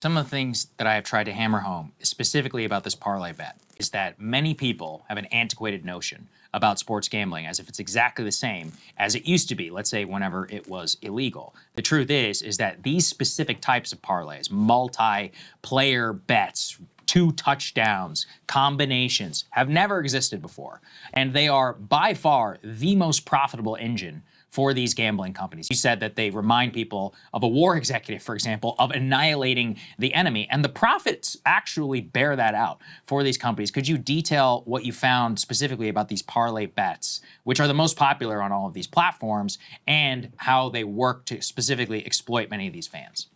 Some of the things that I have tried to hammer home, specifically about this parlay bet, is that many people have an antiquated notion about sports gambling as if it's exactly the same as it used to be, let's say whenever it was illegal. The truth is that these specific types of parlays, multi-player bets, two touchdowns, combinations, have never existed before. And they are by far the most profitable engine for these gambling companies. You said that they remind people of a war executive, for example, of annihilating the enemy, and the profits actually bear that out for these companies. Could you detail what you found specifically about these parlay bets, which are the most popular on all of these platforms, and how they work to specifically exploit many of these fans?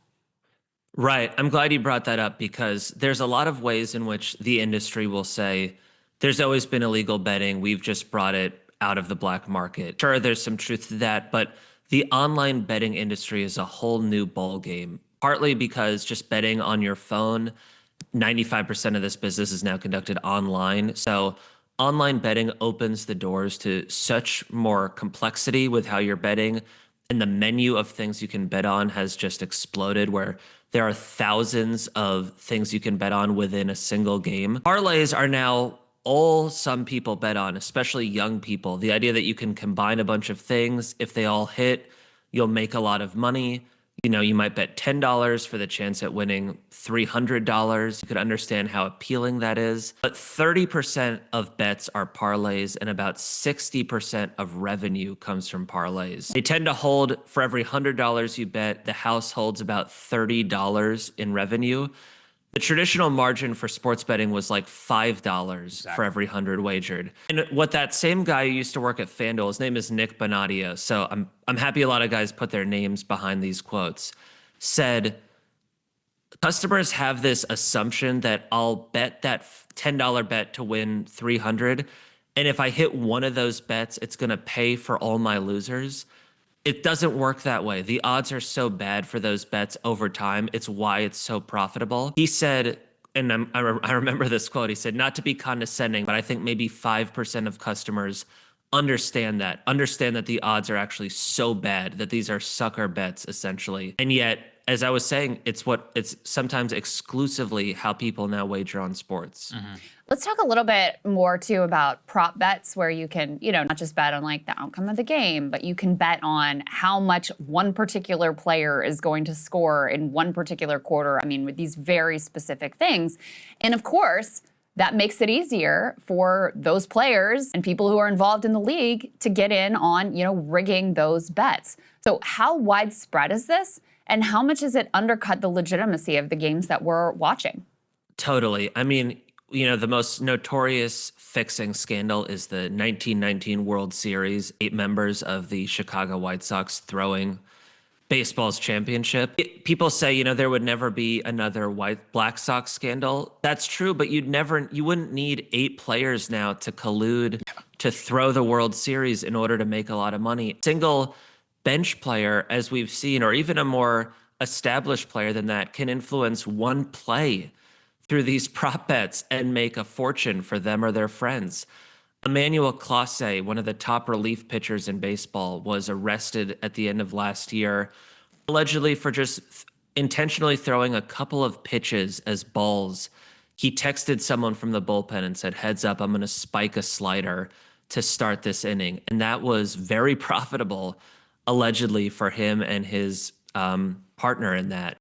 Right. I'm glad you brought that up because there's a lot of ways in which the industry will say there's always been illegal betting. We've just brought it out of the black market. Sure, there's some truth to that, but the online betting industry is a whole new ball game, partly because just betting on your phone, 95% of this business is now conducted online. So online betting opens the doors to such more complexity with how you're betting, and the menu of things you can bet on has just exploded, where there are thousands of things you can bet on within a single game. Parlays are now all some people bet on, especially young people. The idea that you can combine a bunch of things, if they all hit, you'll make a lot of money. You know, you might bet $10 for the chance at winning $300. You could understand how appealing that is. But 30% of bets are parlays, and about 60% of revenue comes from parlays. They tend to hold for every $100 you bet, the house holds about $30 in revenue. The traditional margin for sports betting was like $5 for every 100 wagered. And what that same guy who used to work at FanDuel, his name is Nick Bonadio, so I'm happy a lot of guys put their names behind these quotes, said, customers have this assumption that I'll bet that $10 bet to win 300, and if I hit one of those bets, it's going to pay for all my losers. It doesn't work that way. The odds are so bad for those bets over time. It's why it's so profitable. He said, and I remember this quote, he said, not to be condescending, but I think maybe 5% of customers understand that the odds are actually so bad that these are sucker bets essentially. And yet, as I was saying, it's sometimes exclusively how people now wager on sports. Mm-hmm. Let's talk a little bit more too about prop bets, where you can, not just bet on like the outcome of the game, but you can bet on how much one particular player is going to score in one particular quarter. I mean, with these very specific things. And of course, that makes it easier for those players and people who are involved in the league to get in on, rigging those bets. So how widespread is this? And how much has it undercut the legitimacy of the games that we're watching? Totally. I mean, the most notorious fixing scandal is the 1919 World Series, 8 members of the Chicago White Sox throwing baseball's championship. People say, there would never be another Black Sox scandal. That's true, but you wouldn't need 8 players now to collude to throw the World Series in order to make a lot of money. Single bench player, as we've seen, or even a more established player than that, can influence one play through these prop bets and make a fortune for them or their friends. Emmanuel Clase, one of the top relief pitchers in baseball, was arrested at the end of last year, allegedly for just intentionally throwing a couple of pitches as balls. He texted someone from the bullpen and said, "Heads up, I'm going to spike a slider to start this inning." And that was very profitable, allegedly, for him and his partner in that.